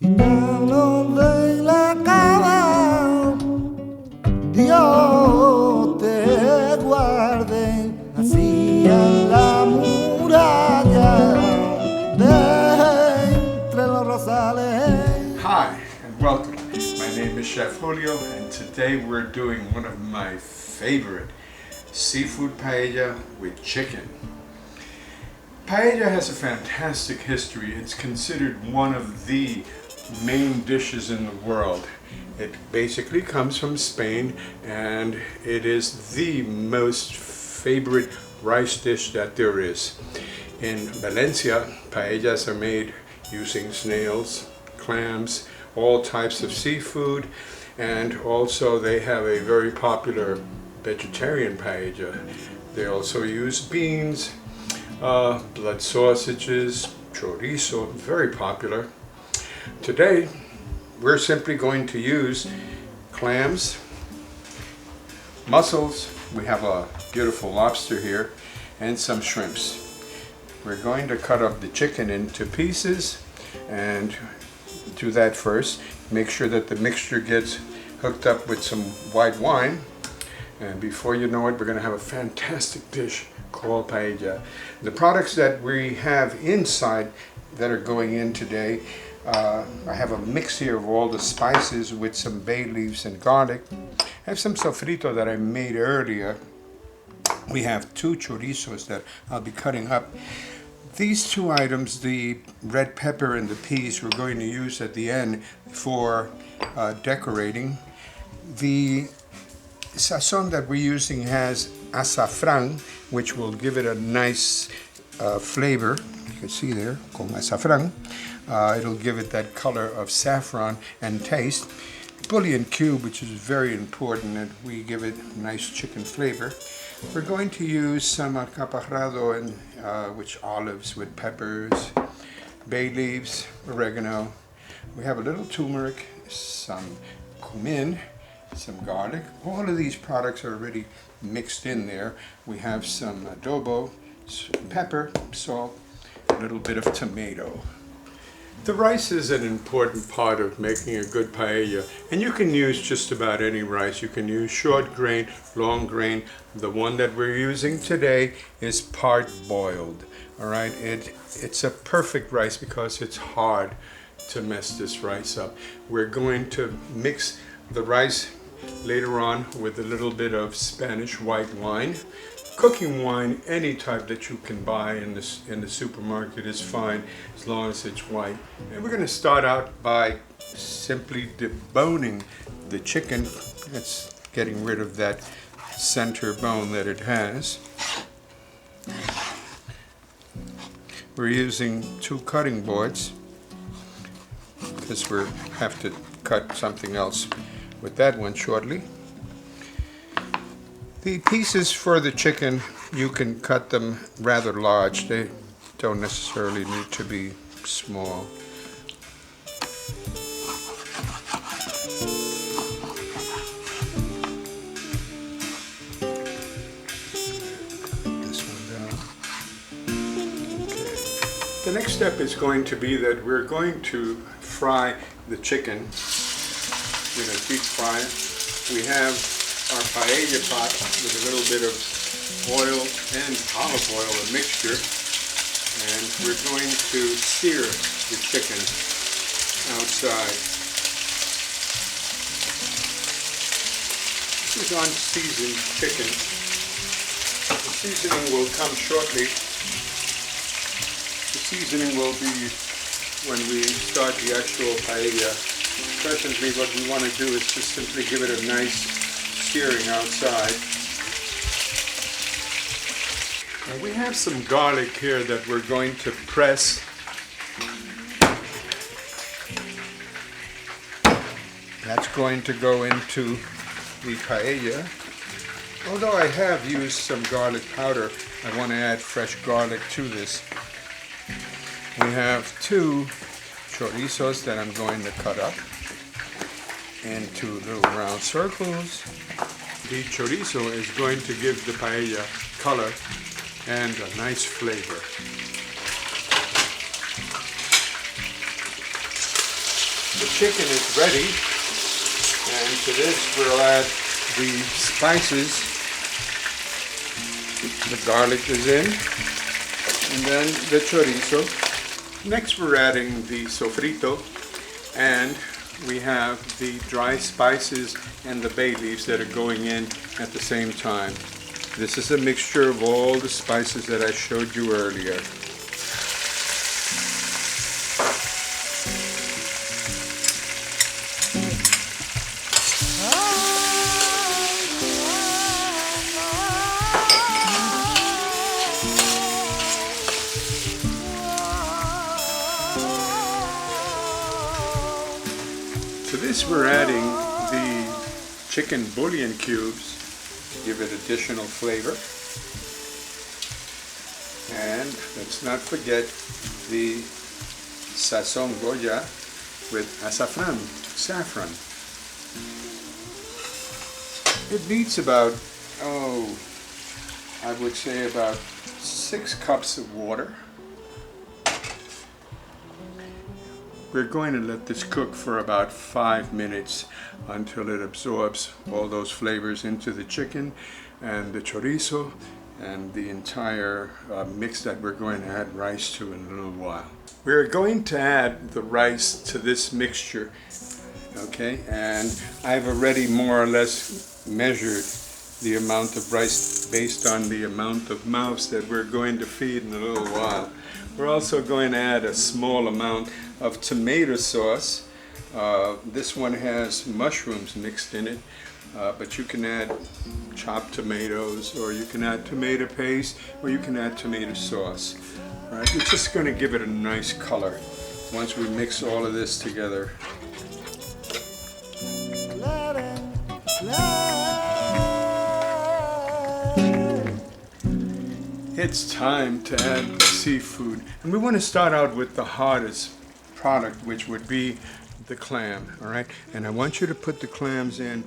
Y no de la cava, Dios te guarde, hacían la muralla de entre los rosales. Hi and welcome. My name is Chef Julio and today we're doing one of my favorite seafood paella with chicken. Paella has a fantastic history. It's considered one of the main dishes in the world. It basically comes from Spain and it is the most favorite rice dish that there is. In Valencia, paellas are made using snails, clams, all types of seafood, and also they have a very popular vegetarian paella. They also use beans, blood sausages, chorizo, very popular. Today, we're simply going to use clams, mussels, we have a beautiful lobster here, and some shrimps. We're going to cut up the chicken into pieces and do that first. Make sure that the mixture gets hooked up with some white wine, and before you know it, we're going to have a fantastic dish called paella. The products that we have inside that are going in today, I have a mix here of all the spices with some bay leaves and garlic. I have some sofrito that I made earlier. We have 2 chorizos that I'll be cutting up. These 2 items, the red pepper and the peas, we're going to use at the end for decorating. The sazon that we're using has azafrán, which will give it a nice flavor. You can see there, con azafrán. It'll give it that color of saffron and taste. Bouillon cube, which is very important, and we give it nice chicken flavor. We're going to use some alcaparrado and which olives with peppers, bay leaves, oregano. We have a little turmeric, some cumin, some garlic. All of these products are already mixed in there. We have some adobo, pepper, salt, a little bit of tomato. The rice is an important part of making a good paella, and you can use just about any rice. You can use short grain, long grain. The one that we're using today is part boiled. All right, it's a perfect rice because it's hard to mess this rice up. We're going to mix the rice later on with a little bit of Spanish white wine. Cooking wine, any type that you can buy in the supermarket is fine as long as it's white. And we're going to start out by simply deboning the chicken. It's getting rid of that center bone that it has. We're using 2 cutting boards because we have to cut something else with that one shortly. The pieces for the chicken, you can cut them rather large. They don't necessarily need to be small. This one down. Okay. The next step is going to be that we're going to fry the chicken. We're going to deep fry it. We have our paella pot with a little bit of oil and olive oil, a mixture, and we're going to sear the chicken outside. This is unseasoned chicken. The seasoning will come shortly. The seasoning will be when we start the actual paella. Presently, what we want to do is just simply give it a nice searing outside. And we have some garlic here that we're going to press. That's going to go into the paella. Although I have used some garlic powder, I want to add fresh garlic to this. We have 2 chorizos that I'm going to cut up into little round circles. The chorizo is going to give the paella color and a nice flavor. The chicken is ready, and to this we'll add the spices. The garlic is in, and then the chorizo. Next we're adding the sofrito, and we have the dry spices and the bay leaves that are going in at the same time. This is a mixture of all the spices that I showed you earlier. To this we're adding the chicken bouillon cubes to give it additional flavor. And let's not forget the sazon Goya with saffron. It needs about, I would say about 6 cups of water. We're going to let this cook for about 5 minutes until it absorbs all those flavors into the chicken and the chorizo and the entire mix that we're going to add rice to in a little while. We're going to add the rice to this mixture, okay? And I've already more or less measured the amount of rice based on the amount of mouths that we're going to feed in a little while. We're also going to add a small amount of tomato sauce. This one has mushrooms mixed in it, but you can add chopped tomatoes, or you can add tomato paste, or you can add tomato sauce. All right, we're just going to give it a nice color once we mix all of this together. It's time to add the seafood, and we want to start out with the hardest product, which would be the clam. All right, and I want you to put the clams in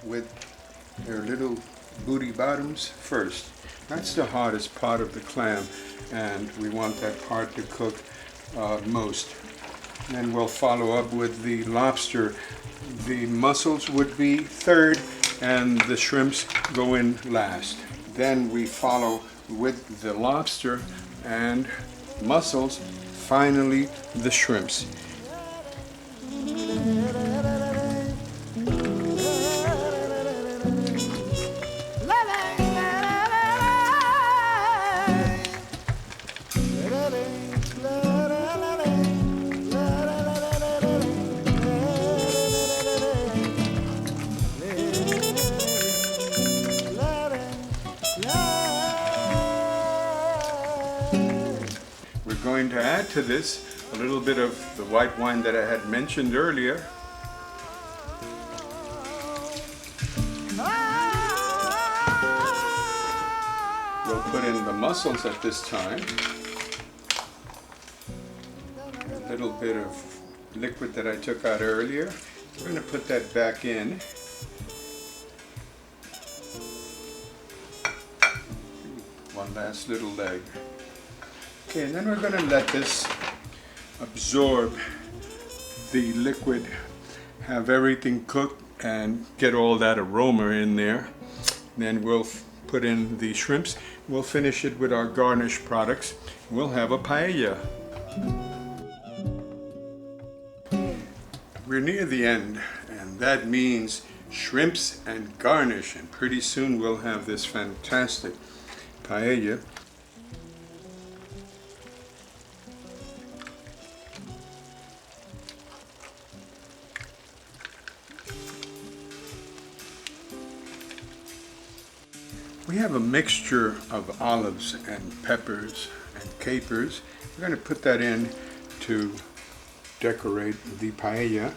with their little booty bottoms first. That's the hardest part of the clam, and we want that part to cook most. Then we'll follow up with the lobster. The mussels would be third, and the shrimps go in last. Then we follow with the lobster and mussels, finally the shrimps. Going to add to this a little bit of the white wine that I had mentioned earlier. We'll put in the mussels at this time. A little bit of liquid that I took out earlier. We're going to put that back in. One last little leg. Okay, and then we're going to let this absorb the liquid, have everything cooked and get all that aroma in there. Then we'll put in the shrimps. We'll finish it with our garnish products. We'll have a paella. We're near the end, and that means shrimps and garnish, and pretty soon we'll have this fantastic paella. We have a mixture of olives and peppers and capers. We're going to put that in to decorate the paella.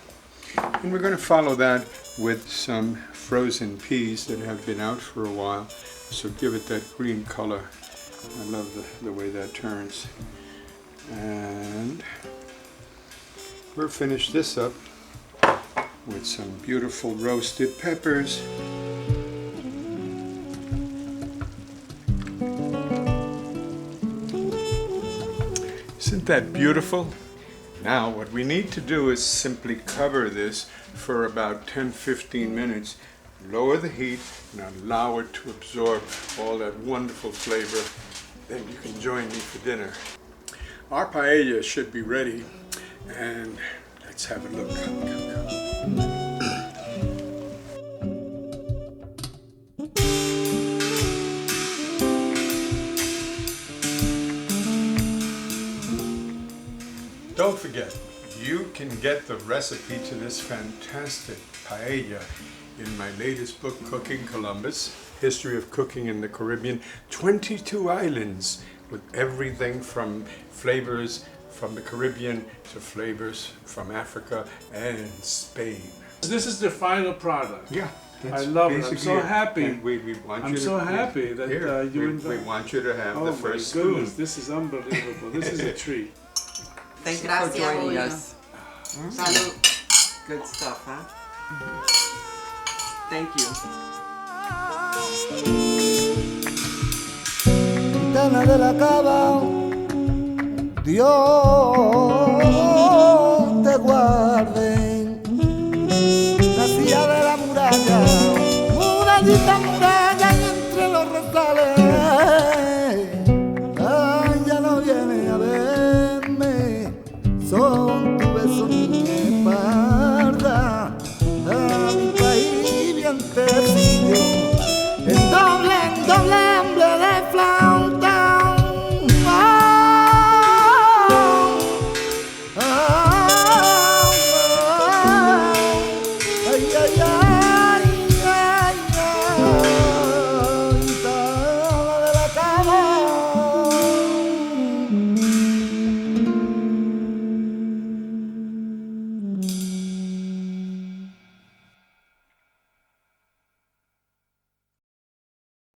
And we're going to follow that with some frozen peas that have been out for a while. So give it that green color. I love the way that turns. And we'll finish this up with some beautiful roasted peppers. Isn't that beautiful? Now what we need to do is simply cover this for about 10-15 minutes. Lower the heat and allow it to absorb all that wonderful flavor. Then you can join me for dinner. Our paella should be ready, and let's have a look. Don't forget, you can get the recipe to this fantastic paella in my latest book, Cooking Columbus, History of Cooking in the Caribbean. 22 islands with everything from flavors from the Caribbean to flavors from Africa and Spain. This is the final product. Yeah. I love it. I'm so happy. I'm so happy that we want you to have the first spoon. Oh my goodness, spoon. this is unbelievable. This is a treat. Thank you for joining Julio. us. Salud. Good stuff, huh? Thank you. Gitana de la cava, Dios te guarde. Nacía de la muralla, murallita muralla, y entre los rosales